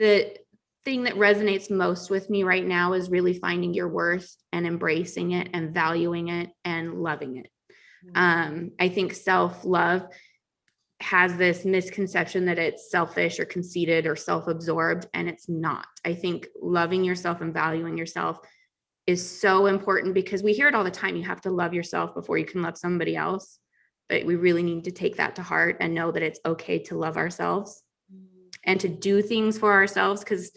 the thing that resonates most with me right now is really finding your worth and embracing it and valuing it and loving it. I think self-love has this misconception that it's selfish or conceited or self-absorbed, and it's not. I think loving yourself and valuing yourself is so important, because we hear it all the time. You have to love yourself before you can love somebody else. But we really need to take that to heart and know that it's okay to love ourselves and to do things for ourselves. Because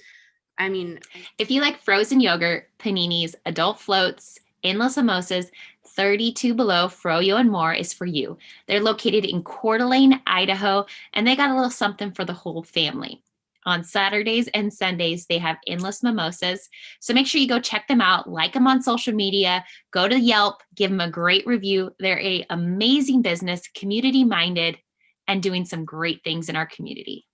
I mean, if you like frozen yogurt, paninis, adult floats, endless mimosas, 32 Below, Froyo, and more is for you. They're located in Coeur d'Alene, Idaho, and they got a little something for the whole family. On Saturdays and Sundays, they have endless mimosas. So make sure you go check them out, like them on social media, go to Yelp, give them a great review. They're an amazing business, community-minded, and doing some great things in our community.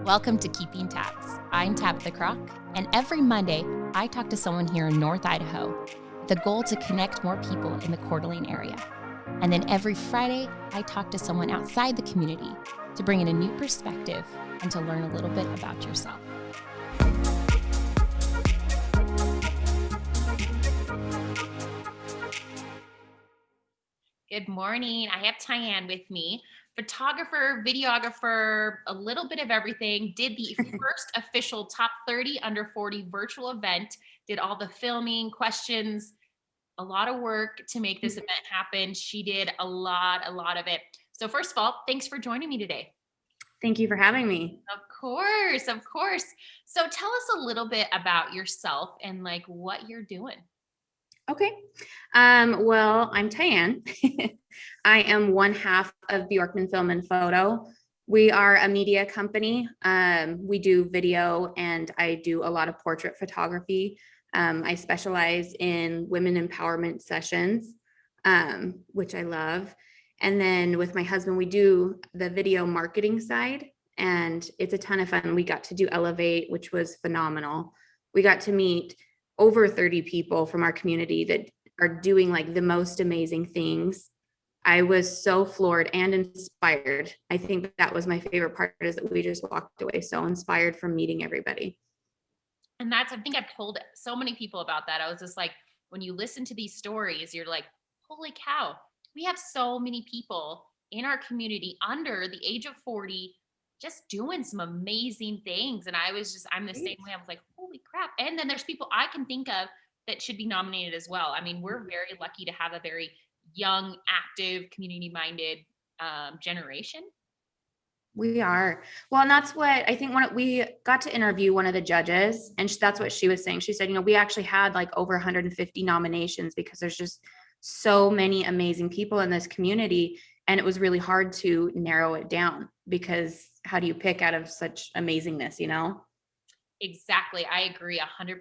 Welcome to Keeping Tabs. I'm Tabitha Croc, and every Monday, I talk to someone here in North Idaho, the goal to connect more people in the Coeur d'Alene area. And then every Friday, I talk to someone outside the community to bring in a new perspective and to learn a little bit about yourself. Good morning. I have Tyann with me, photographer, videographer, a little bit of everything. Did the first official Top 30 Under 40 virtual event, did all the filming, questions, a lot of work to make this event happen. She did a lot of it. So first of all, thanks for joining me today. Thank you for having me. Of course. So tell us a little bit about yourself and like what you're doing. Okay. Well, I'm Tyann. I am one half of Bjorkman Film and Photo. We are a media company. We do video, and I do a lot of portrait photography. I specialize in women empowerment sessions, which I love. And then with my husband, we do the video marketing side, and it's a ton of fun. We got to do Elevate, which was phenomenal. We got to meet over 30 people from our community that are doing like the most amazing things. I was so floored and inspired. I think that was my favorite part, is that we just walked away so inspired from meeting everybody. And I think I've told so many people about that. I was just like, when you listen to these stories, you're like, holy cow, we have so many people in our community under the age of 40 just doing some amazing things. And I'm the same way. I was like, holy crap. And then there's people I can think of that should be nominated as well. I mean, we're very lucky to have a very young, active, community-minded generation. We are. Well, and that's what I think. When we got to interview one of the judges, and that's what she was saying. She said, we actually had like over 150 nominations, because there's just so many amazing people in this community. And it was really hard to narrow it down, because how do you pick out of such amazingness, Exactly. I agree 100%.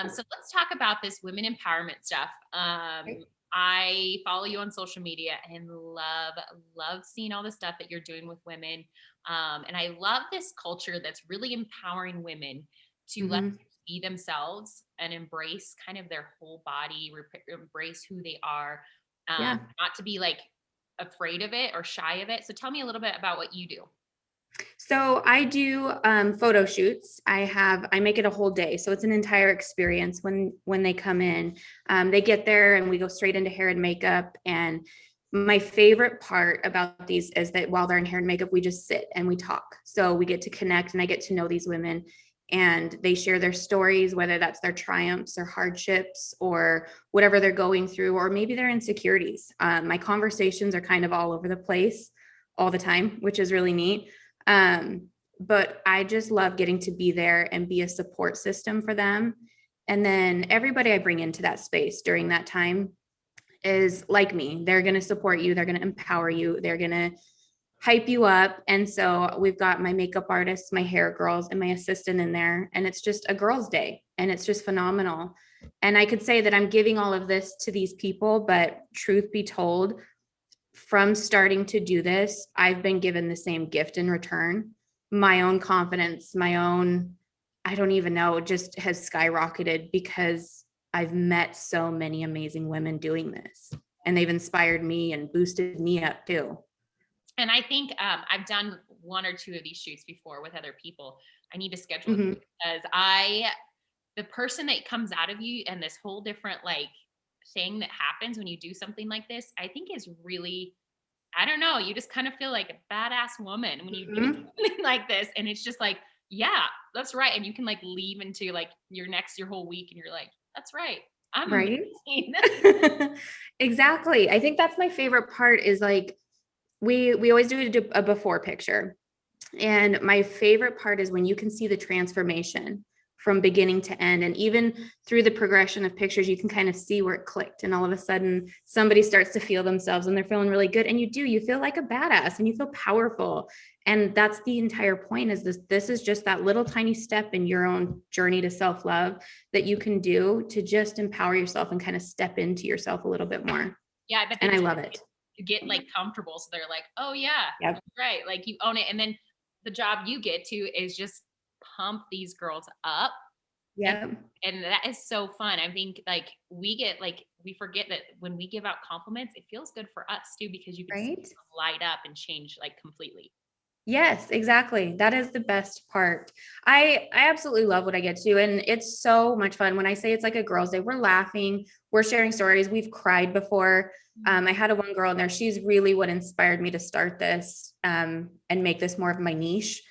So let's talk about this women empowerment stuff. I follow you on social media and love seeing all the stuff that you're doing with women. And I love this culture that's really empowering women to let them be themselves and embrace kind of their whole body, embrace who they are, not to be like afraid of it or shy of it. So tell me a little bit about what you do. So I do photo shoots. I make it a whole day. So it's an entire experience when they come in. They get there and we go straight into hair and makeup. And my favorite part about these is that while they're in hair and makeup, we just sit and we talk. So we get to connect, and I get to know these women, and they share their stories, whether that's their triumphs or hardships or whatever they're going through, or maybe their insecurities. My conversations are kind of all over the place all the time, which is really neat. But I just love getting to be there and be a support system for them. And then everybody I bring into that space during that time is like me. They're going to support you. They're going to empower you. They're going to hype you up. And so we've got my makeup artists, my hair girls, and my assistant in there. And it's just a girls' day, and it's just phenomenal. And I could say that I'm giving all of this to these people, but truth be told, from starting to do this, I've been given the same gift in return. My own confidence, I don't even know, just has skyrocketed, because I've met so many amazing women doing this, and they've inspired me and boosted me up too. And I think I've done one or two of these shoots before with other people. I need to schedule Mhm. because the person that comes out of you and this whole different like thing that happens when you do something like this, I think is really, I don't know, you just kind of feel like a badass woman when you do Mhm. something like this. And it's just like, yeah, that's right. And you can like leave into like your whole week and you're like, that's right. I'm Right? amazing. Exactly. I think that's my favorite part is like we always do a before picture. And my favorite part is when you can see the transformation from beginning to end. And even through the progression of pictures, you can kind of see where it clicked. And all of a sudden, somebody starts to feel themselves and they're feeling really good. And you feel like a badass and you feel powerful. And that's the entire point is this is just that little tiny step in your own journey to self-love that you can do to just empower yourself and kind of step into yourself a little bit more. Yeah, but And they I love it. get like comfortable. So they're like, oh yeah, Yep. that's right. Like you own it. And then the job you get to is just pump these girls up. And Yep. and that is so fun. I think like we forget that when we give out compliments, it feels good for us too, because you can see Right. them light up and change like completely. Yes, exactly. That is the best part. I absolutely love what I get to, and it's so much fun. When I say it's like a girls' day, we're laughing, we're sharing stories. We've cried before. I had a one girl in there. She's really what inspired me to start this and make this more of my niche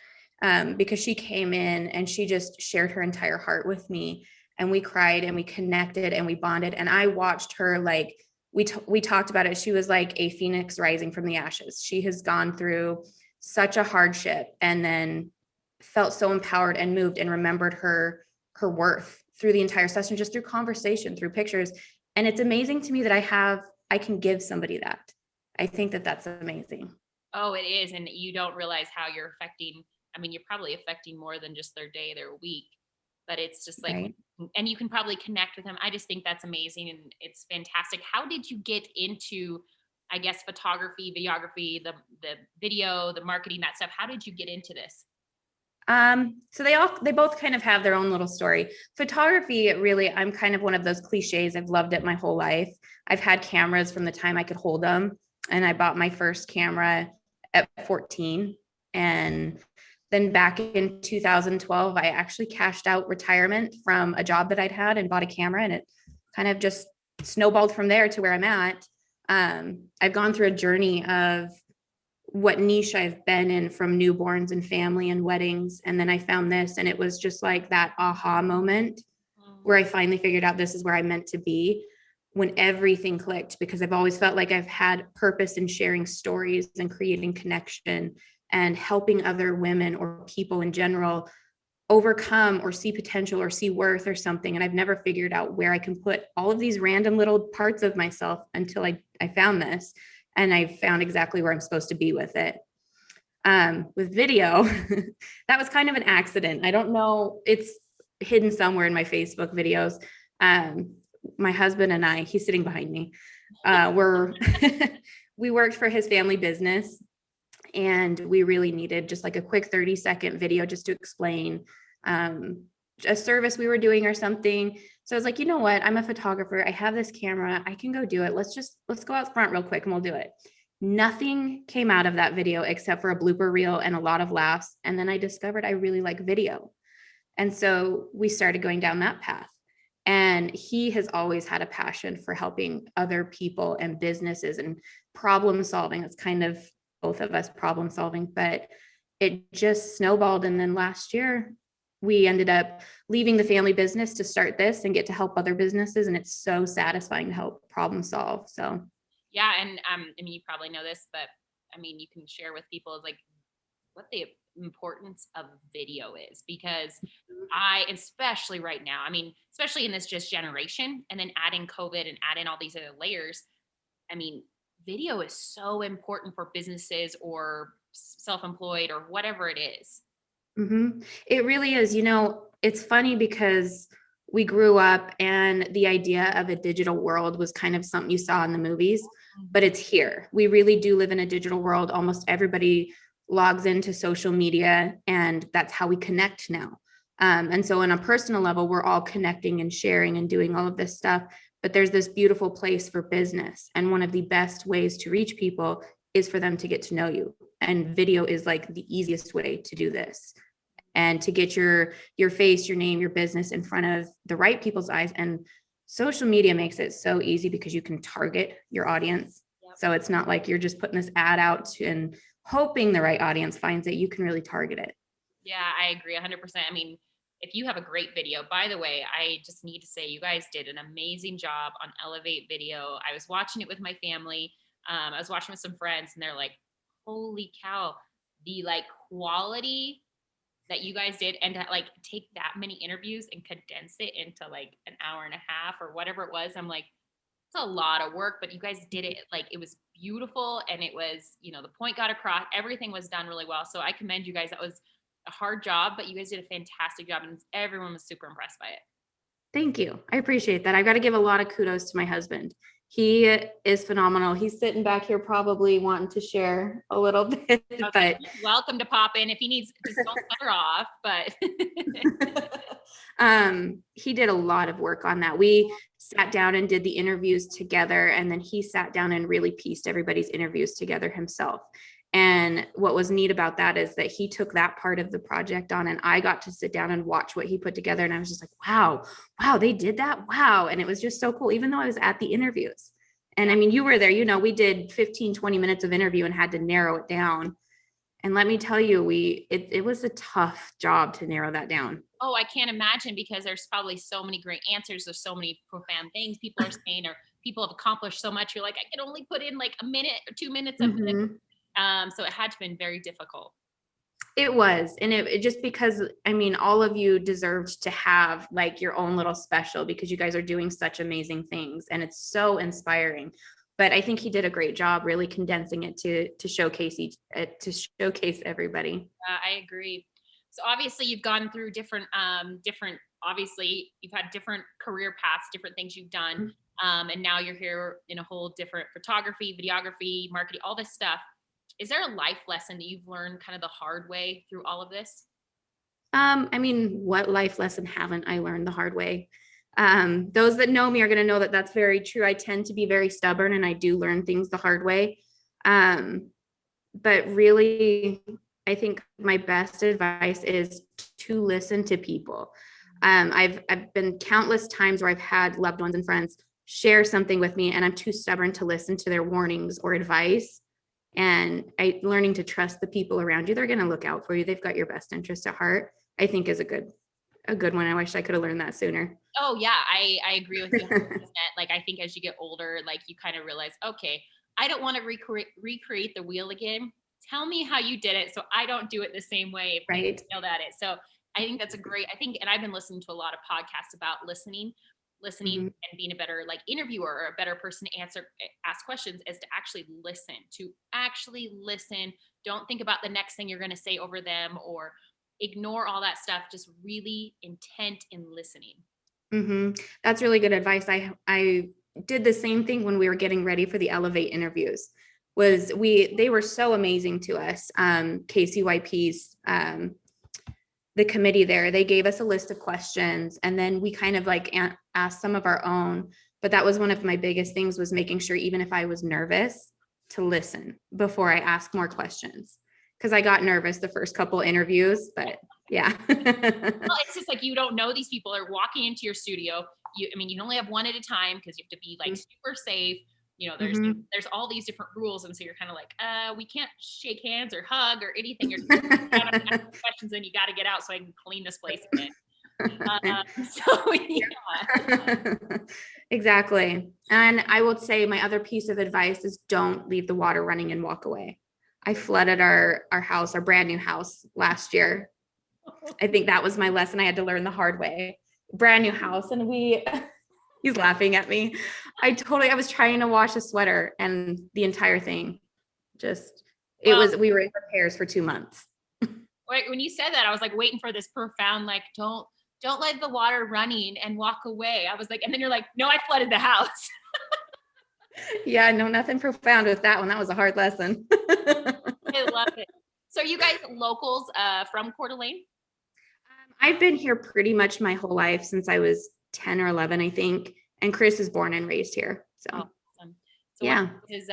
because she came in and she just shared her entire heart with me, and we cried and we connected and we bonded. And I watched her like we talked about it. She was like a phoenix rising from the ashes. She has gone through such a hardship and then felt so empowered and moved and remembered her worth through the entire session, just through conversation, through pictures. And it's amazing to me that I can give somebody that. I think that that's amazing. Oh, it is. And you don't realize how you're affecting, I mean, you're probably affecting more than just their day, their week, but it's just like, Right. and you can probably connect with them. I just think that's amazing and it's fantastic. How did you get into, I guess, photography, videography, the video, the marketing, that stuff? How did you get into this? So they both kind of have their own little story. Photography, really, I'm kind of one of those cliches. I've loved it my whole life. I've had cameras from the time I could hold them, and I bought my first camera at 14. And then back in 2012, I actually cashed out retirement from a job that I'd had and bought a camera, and it kind of just snowballed from there to where I'm at. I've gone through a journey of what niche I've been in from newborns and family and weddings. And then I found this, and it was just like that aha moment where I finally figured out this is where I meant to be when everything clicked, because I've always felt like I've had purpose in sharing stories and creating connection and helping other women or people in general overcome or see potential or see worth or something. And I've never figured out where I can put all of these random little parts of myself until I found this. And I found exactly where I'm supposed to be with it. With video, that was kind of an accident. I don't know. It's hidden somewhere in my Facebook videos. My husband and I, he's sitting behind me, we're, we worked for his family business, and we really needed just like a quick 30-second video just to explain a service we were doing or something. So I was like, you know what? I'm a photographer. I have this camera. I can go do it. Let's go out front real quick and we'll do it. Nothing came out of that video except for a blooper reel and a lot of laughs. And then I discovered I really like video. And so we started going down that path. And he has always had a passion for helping other people and businesses and problem solving. It's kind of both of us problem solving, but it just snowballed. And then last year, we ended up leaving the family business to start this and get to help other businesses. And it's so satisfying to help problem solve. So, Yeah. And I mean, you probably know this, but I mean, you can share with people like what the importance of video is because especially right now, I mean, especially in this just generation, and then adding COVID and adding all these other layers, I mean, video is so important for businesses or self employed or whatever it is. it really is. It's funny because we grew up and the idea of a digital world was kind of something you saw in the movies, but it's here. We really do live in a digital world. Almost everybody logs into social media, and that's how we connect now. And so, on a personal level, we're all connecting and sharing and doing all of this stuff. But there's this beautiful place for business. And one of the best ways to reach people is for them to get to know you and video is like the easiest way to do this and to get your face, your name, your business in front of the right people's eyes. And social media makes it so easy because you can target your audience. Yep. So it's not like you're just putting this ad out and hoping the right audience finds it. You can really target it. Yeah, I agree 100%. I mean, if you have a great video, by the way, I just need to say you guys did an amazing job on Elevate Video. I was watching it with my family. I was watching with some friends and they're like, holy cow, the like quality that you guys did, and to like take that many interviews and condense it into like an hour and a half or whatever it was. I'm like, it's a lot of work, but you guys did it. Like, it was beautiful. And it was, you know, the point got across, everything was done really well. So I commend you guys. That was a hard job, but you guys did a fantastic job and everyone was super impressed by it. Thank you. I appreciate that. I've got to give a lot of kudos to my husband. He is phenomenal. He's sitting back here probably wanting to share a little bit, Okay, but welcome to pop in if he needs, just don't cut her off, but he did a lot of work on that. We sat down and did the interviews together, and then he sat down and really pieced everybody's interviews together himself. And what was neat about that is that he took that part of the project on, and I got to sit down and watch what he put together. And I was just like, wow, they did that. Wow. And it was just so cool, even though I was at the interviews. And I mean, you were there, you know, we did 15, 20 minutes of interview and had to narrow it down. And let me tell you, it was a tough job to narrow that down. Oh, I can't imagine, because there's probably so many great answers. There's so many profound things people are saying, or people have accomplished so much. You're like, I can only put in like a minute or 2 minutes of it. So it had to have been very difficult. It was. And it just because, I mean, all of you deserved to have like your own little special, because you guys are doing such amazing things and it's so inspiring. But I think he did a great job really condensing it to showcase everybody. I agree. So obviously you've gone through different, obviously you've had different career paths, different things you've done. And now you're here in a whole different photography, videography, marketing, all this stuff. Is there a life lesson that you've learned kind of the hard way through all of this? I mean, what life lesson haven't I learned the hard way? Those that know me are going to know that that's very true. I tend to be very stubborn and I do learn things the hard way. But really, I think my best advice is to listen to people. I've been countless times where I've had loved ones and friends share something with me and I'm too stubborn to listen to their warnings or advice. And learning to trust the people around you. They're going to look out for you. They've got your best interest at heart, I think is a good one. I wish I could have learned that sooner. Oh yeah, I agree with you 100%. Like, I think as you get older, like you kind of realize, okay, I don't want to recreate the wheel again. Tell me how you did it so I don't do it the same way if right. I failed at it. So I think that's and I've been listening to a lot of podcasts about listening and being a better like interviewer or a better person to ask questions, is to actually listen. Don't think about the next thing you're going to say over them or ignore all that stuff. Just really intent in listening. That's really good advice. I did the same thing when we were getting ready for the Elevate interviews. They were so amazing to us. KCYP's, the committee there, they gave us a list of questions and then we kind of like asked some of our own, but that was one of my biggest things, was making sure, even if I was nervous, to listen before I ask more questions. Cause I got nervous the first couple interviews, but yeah. Well, it's just like, you don't know these people are walking into your studio. You only have one at a time because you have to be like super safe. You know, there's all these different rules. And so you're kind of like, we can't shake hands or hug or anything. You're questions and you got to get out so I can clean this place again. So yeah. Exactly. And I will say my other piece of advice is don't leave the water running and walk away. I flooded our house, our brand new house last year. I think that was my lesson I had to learn the hard way. Brand new house. And he's laughing at me. I was trying to wash a sweater and the entire thing we were in repairs for 2 months. When you said that, I was like waiting for this profound, like, don't let the water running and walk away. I was like, and then you're like, no, I flooded the house. Yeah, no, nothing profound with that one. That was a hard lesson. I love it. So are you guys locals from Coeur d'Alene? I've been here pretty much my whole life since I was 10 or 11, I think. And Chris is born and raised here. So, awesome. So yeah. what is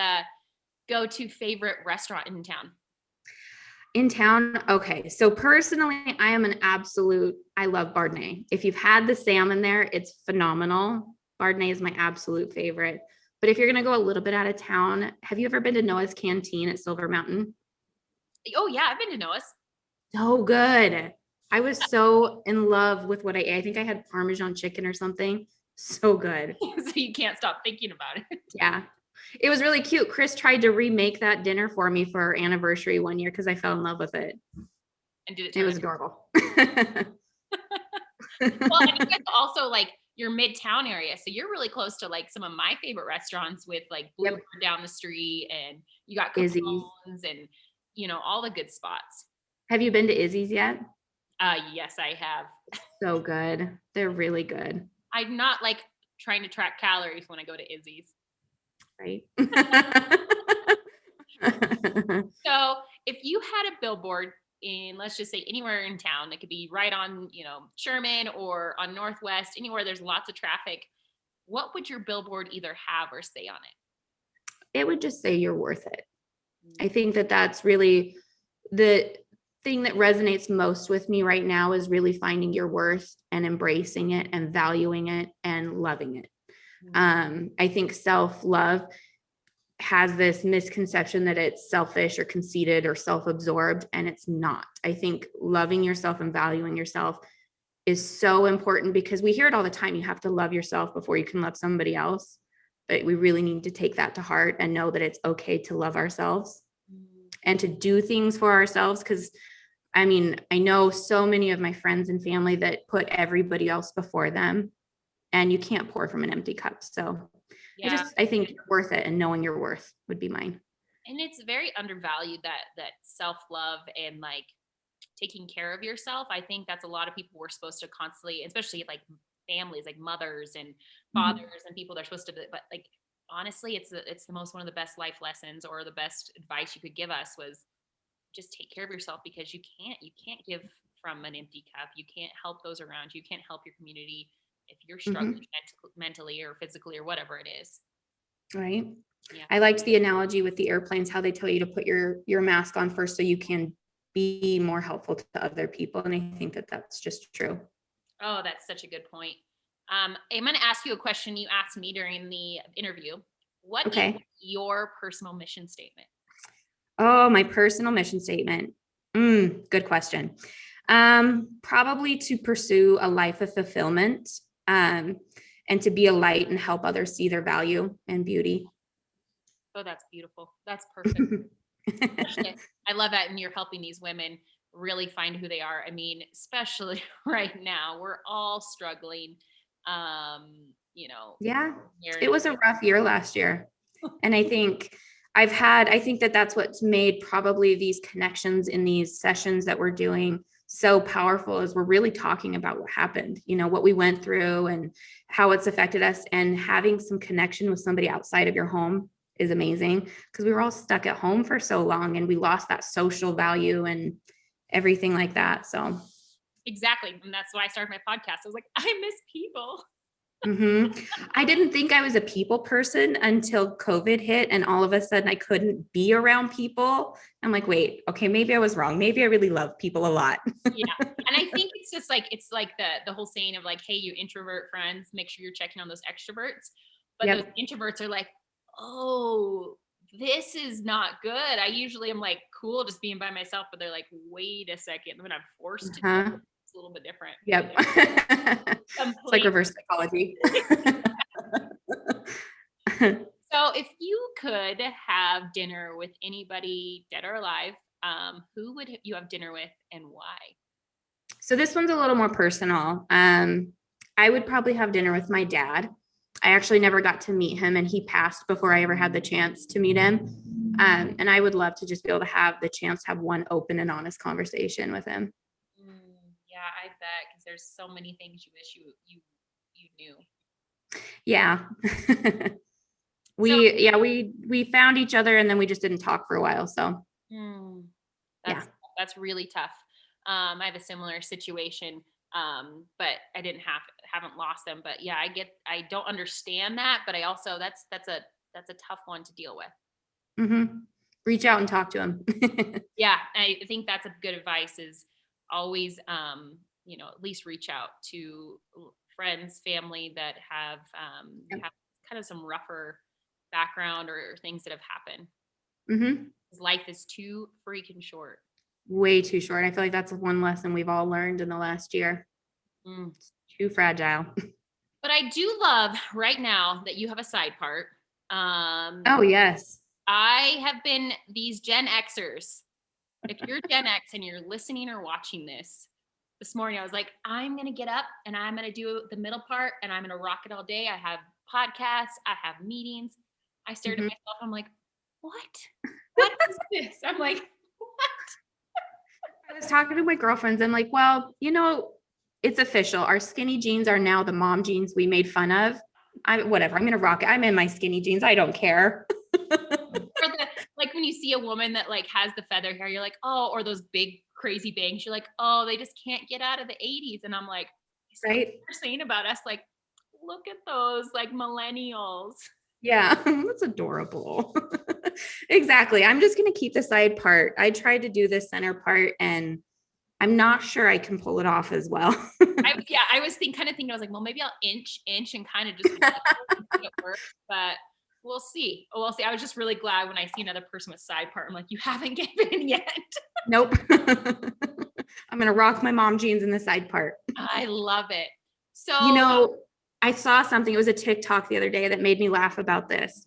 go-to favorite restaurant in town? In town, okay. So personally, I love Bardnay. If you've had the salmon there, it's phenomenal. Bardnay is my absolute favorite. But if you're gonna go a little bit out of town, have you ever been to Noah's Canteen at Silver Mountain? Oh yeah, I've been to Noah's. So good. I was so in love with what I ate. I think I had Parmesan chicken or something. So good. So you can't stop thinking about it. Yeah. It was really cute. Chris tried to remake that dinner for me for our anniversary one year because I fell in love with it. And did it It turn was out? adorable. Well, and you guys also like your midtown area. So you're really close to like some of my favorite restaurants with like Yep. Bluebird down the street and you got Izzy's. Capone's and all the good spots. Have you been to Izzy's yet? Yes, I have. So good. They're really good. I'm not like trying to track calories when I go to Izzy's. Right? So if you had a billboard in, let's just say anywhere in town, it could be right on, Sherman or on Northwest, anywhere there's lots of traffic, what would your billboard either have or say on It would just say you're worth it. it? I think that that's really the thing that resonates most with me right now is really finding your worth and embracing it and valuing it and loving it. I think self-love has this misconception that it's selfish or conceited or self-absorbed, and it's not. I think loving yourself and valuing yourself is so important because we hear it all the time. You have to love yourself before you can love somebody else. But we really need to take that to heart and know that it's okay to love ourselves and to do things for ourselves. Because I mean, I know so many of my friends and family that put everybody else before them, and you can't pour from an empty cup. So Yeah. I think you're worth it, and knowing your worth would be mine. And it's very undervalued, that self-love and like taking care of yourself. I think that's a lot of people were supposed to constantly, especially like families, like mothers and fathers and people, they're supposed to, but like honestly, it's the most one of the best life lessons or the best advice you could give us was just take care of yourself, because you can't give from an empty cup. You can't help those around you. You can't help your community if you're struggling mentally or physically or whatever it is. Right. Yeah. I liked the analogy with the airplanes, how they tell you to put your mask on first so you can be more helpful to other people. And I think that that's just true. Oh, that's such a good point. I'm going to ask you a question you asked me during the interview. What is Okay. your personal mission statement? Oh, my personal mission statement. Good question. Probably to pursue a life of fulfillment, and to be a light and help others see their value and beauty. Oh, that's beautiful. That's perfect. I love that. And you're helping these women really find who they are. I mean, especially right now, we're all struggling. Yeah, it was a rough year last year. And I think that that's what's made probably these connections in these sessions that we're doing so powerful is we're really talking about what happened, what we went through and how it's affected us, and having some connection with somebody outside of your home is amazing because we were all stuck at home for so long and we lost that social value and everything like that. So exactly. And that's why I started my podcast. I was like, I miss people. I didn't think I was a people person until COVID hit, and all of a sudden I couldn't be around people. I'm like, wait, okay, maybe I was wrong. Maybe I really love people a lot. Yeah. And I think it's just like, it's like the whole saying of like, hey, you introvert friends, make sure you're checking on those extroverts. But those introverts are like, oh, this is not good. I usually am like cool just being by myself, but they're like, wait a second, when I'm forced to do it, it's a little bit different. Yep. It's like reverse psychology. So if you could have dinner with anybody dead or alive, who would you have dinner with and why? So this one's a little more personal. I would probably have dinner with my dad. I actually never got to meet him, and he passed before I ever had the chance to meet him. And I would love to just be able to have the chance to have one open and honest conversation with him. Yeah, I bet, because there's so many things you wish you knew. Yeah. We found each other and then we just didn't talk for a while. So that's really tough. I have a similar situation, but I haven't lost them. But yeah, I don't understand that, but I also that's a tough one to deal with. reach out and talk to them. Yeah, I think that's a good advice is always, at least reach out to friends, family that have kind of some rougher background or things that have happened. Hmm. 'Cause life is too freaking short. Way too short. I feel like that's one lesson we've all learned in the last year. Mm. It's too fragile. But I do love right now that you have a side part. Oh, yes. I have been these Gen Xers. If you're Gen X and you're listening or watching this morning, I was like, I'm going to get up and I'm going to do the middle part and I'm going to rock it all day. I have podcasts, I have meetings. I stared at Mhm. myself. I'm like, what? What is this? I'm like, I was talking to my girlfriends. I'm like, well, it's official. Our skinny jeans are now the mom jeans we made fun of. Whatever. I'm gonna rock it. I'm in my skinny jeans. I don't care. or like when you see a woman that like has the feather hair, you're like, oh, or those big crazy bangs, you're like, oh, they just can't get out of the 80s. And I'm like, is that what Right? they're saying about us? Like, look at those like millennials. Yeah, that's adorable. Exactly. I'm just gonna keep the side part. I tried to do this center part, and I'm not sure I can pull it off as well. I was kind of thinking, I was like, well, maybe I'll inch, and kind of just see it works, but we'll see. We'll see. I was just really glad when I see another person with side part. I'm like, you haven't given yet. Nope. I'm gonna rock my mom jeans in the side part. I love it. You So know, I saw something, it was a TikTok the other day that made me laugh about this.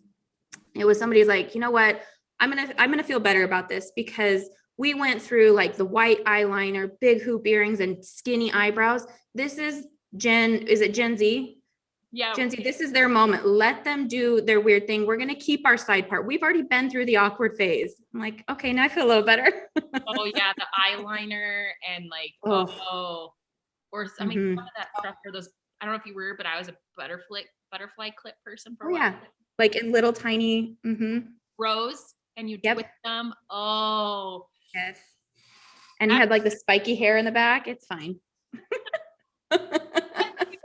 It was somebody's like, you know what? I'm gonna feel better about this because we went through like the white eyeliner, big hoop earrings, and skinny eyebrows. This is is it Gen Z? yeah, Gen Z, this is their moment. Let them do their weird thing. We're gonna keep our side part. We've already been through the awkward phase. I'm like, okay, now I feel a little better. oh yeah, the eyeliner and like, Oh, oh, or I mean, some mhm. of that stuff for those. I don't know if you were, but I was a butterfly clip person for Oh a while. yeah, like in little tiny. Rose, and you Yep. twist them. Oh, Yes. And you that, had like the spiky hair in the back. It's fine. we're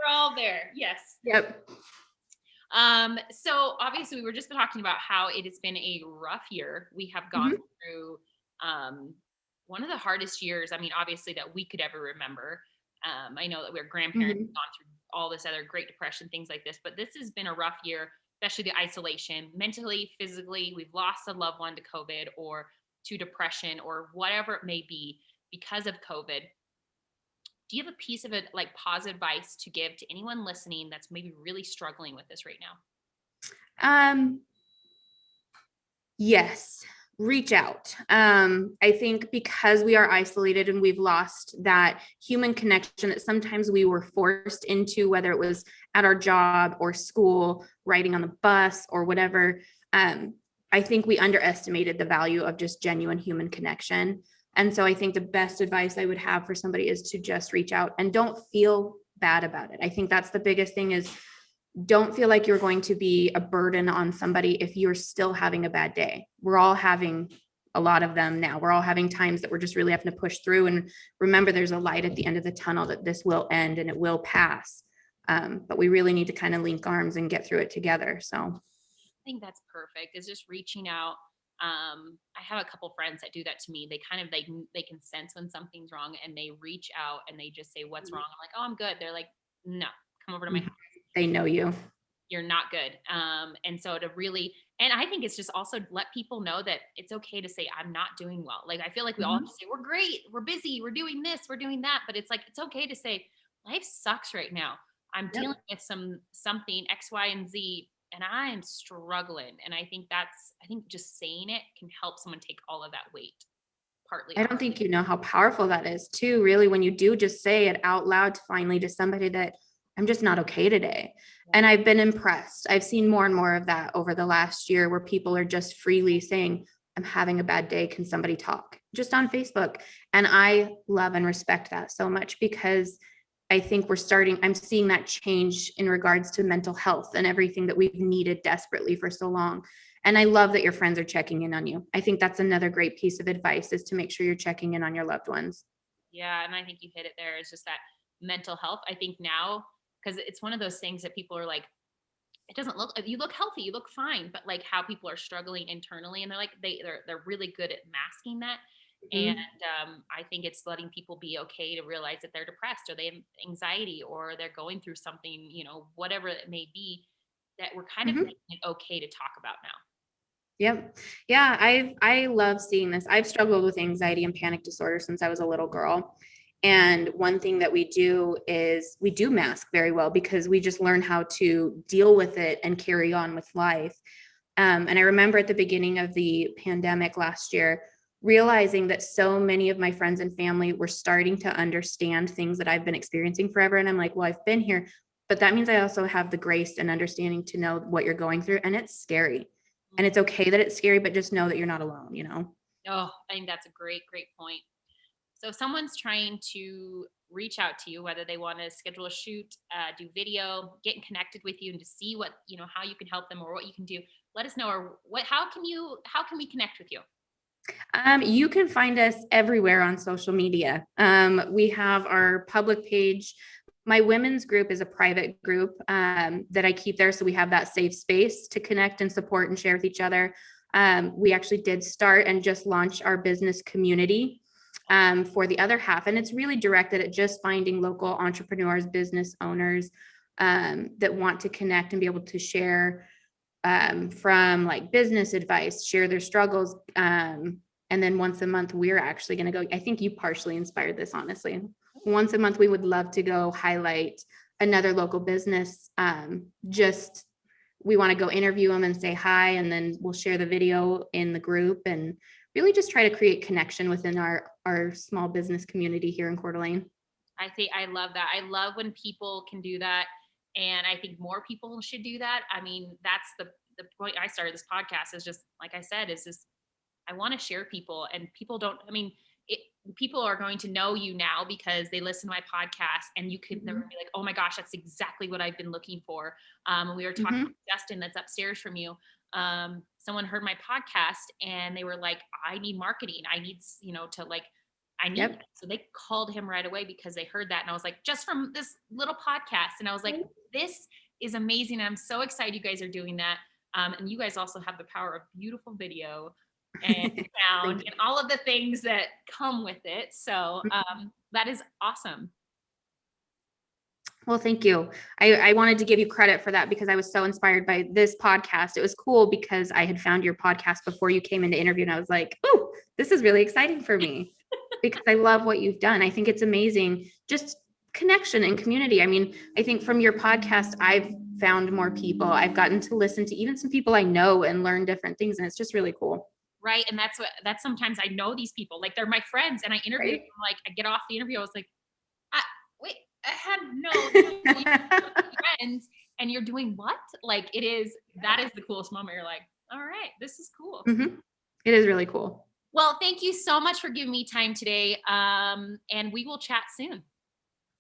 all there. Yes. Yep. So obviously we were just talking about how it has been a rough year. We have gone Mhm. through um one of the hardest years, I mean, obviously that we could ever remember. I know that we're grandparents Mhm. gone through all this other Great Depression, things like this, but this has been a rough year, especially the isolation, mentally, physically. We've lost a loved one to COVID or to depression or whatever it may be because of COVID. Do you have a piece of it like positive advice to give to anyone listening that's maybe really struggling with this right now? Um, yes, reach out. I think because we are isolated and we've lost that human connection that sometimes we were forced into, whether it was at our job or school, riding on the bus or whatever. I think we underestimated the value of just genuine human connection. And so I think the best advice I would have for somebody is to just reach out and don't feel bad about it. I think that's the biggest thing is don't feel like you're going to be a burden on somebody if you're still having a bad day. We're all having a lot of them now. We're all having times that we're just really having to push through and remember there's a light at the end of the tunnel that this will end and it will pass. But we really need to kind of link arms and get through it together. So I think that's perfect. Is just reaching out. I have a couple friends that do that to me. They kind of they can sense when something's wrong and they reach out and they just say, "What's wrong?" I'm like, "Oh, I'm good." They're like, "No, come over to my house. they know you. You're not good." And so to really, and I think it's just also let people know that it's okay to say, "I'm not doing well." Like I feel like we all have Mhm. to say, "We're great, we're busy, we're doing this, we're doing that," but it's like it's okay to say, "Life sucks right now. I'm Yep. dealing with something X, Y, and Z, and I am struggling." And I think just saying it can help someone take all of that weight partly I off. don't think you know how powerful that is too, really, when you do just say it out loud to finally to somebody that I'm just not okay today. Yeah. And I've been impressed. I've seen more and more of that over the last year where people are just freely saying, I'm having a bad day. Can somebody talk? Just on Facebook. And I love and respect that so much because I think I'm seeing that change in regards to mental health and everything that we've needed desperately for so long. And I love that your friends are checking in on you. I think that's another great piece of advice is to make sure you're checking in on your loved ones. Yeah, and I think you hit it there. It's just that mental health. I think now, because it's one of those things that people are like, it doesn't look, you look healthy, you look fine, but like how people are struggling internally, and they're like, they're really good at masking that. And Mhm. I think it's letting people be okay to realize that they're depressed or they have anxiety or they're going through something, you know, whatever it may be, that we're kind of Mhm. making it okay to talk about now. Yep. Yeah, I love seeing this. I've struggled with anxiety and panic disorder since I was a little girl. And one thing that we do is we do mask very well because we just learn how to deal with it and carry on with life. And I remember at the beginning of the pandemic last year, realizing that so many of my friends and family were starting to understand things that I've been experiencing forever. And I'm like, well, I've been here, but that means I also have the grace and understanding to know what you're going through. And it's scary. And it's okay that it's scary, but just know that you're not alone, you know? Oh, I think that's a great, great point. So if someone's trying to reach out to you, whether they want to schedule a shoot, do video, get connected with you and to see what, you know, how you can help them or what you can do, let us know. Or how can we connect with you? You can find us everywhere on social media. We have our public page. My women's group is a private group that I keep there. So we have that safe space to connect and support and share with each other. We actually did start and just launch our business community for the other half. And it's really directed at just finding local entrepreneurs, business owners that want to connect and be able to share from like business advice, share their struggles. And then once a month, we're actually going to go. I think you partially inspired this, honestly. Once a month, we would love to go highlight another local business. Just we want to go interview them and say hi, and then we'll share the video in the group and really just try to create connection within our small business community here in Coeur d'Alene. I think I love that. I love when people can do that. And I think more people should do that. I mean, that's the point I started this podcast is just, like I said, is just, I want to share people and people don't, I mean, it, people are going to know you now because they listen to my podcast and you can, they're Mm-hmm. gonna be like, oh my gosh, that's exactly what I've been looking for. And we were talking Mm-hmm. to Justin that's upstairs from you. Someone heard my podcast and they were like, I need marketing. I need, you know, to like, I need Yep. that. So they called him right away because they heard that. And I was like, just from this little podcast. And I was like, this is amazing. I'm so excited you guys are doing that. And you guys also have the power of beautiful video and sound and all of the things that come with it. So that is awesome. Well, thank you. I wanted to give you credit for that because I was so inspired by this podcast. It was cool because I had found your podcast before you came into interview and I was like, oh, this is really exciting for me because I love what you've done. I think it's amazing. Just connection and community. I mean, I think from your podcast, I've found more people. I've gotten to listen to even some people I know and learn different things. And it's just really cool. Right. And that's sometimes I know these people, like they're my friends and I interview Right. them, like I get off the interview. I was like, I, wait, I had no friends and you're doing what? Like that is the coolest moment. You're like, all right, this is cool. Mm-hmm. It is really cool. Well, thank you so much for giving me time today. And we will chat soon.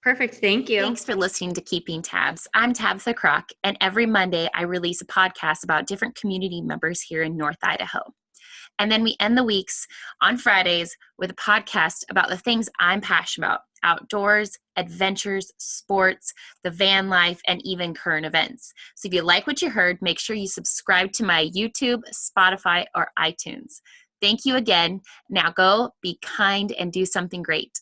Perfect. Thank you. Thanks for listening to Keeping Tabs. I'm Tabitha Crock, and every Monday I release a podcast about different community members here in North Idaho. And then we end the weeks on Fridays with a podcast about the things I'm passionate about: outdoors, adventures, sports, the van life, and even current events. So if you like what you heard, make sure you subscribe to my YouTube, Spotify, or iTunes. Thank you again. Now go be kind and do something great.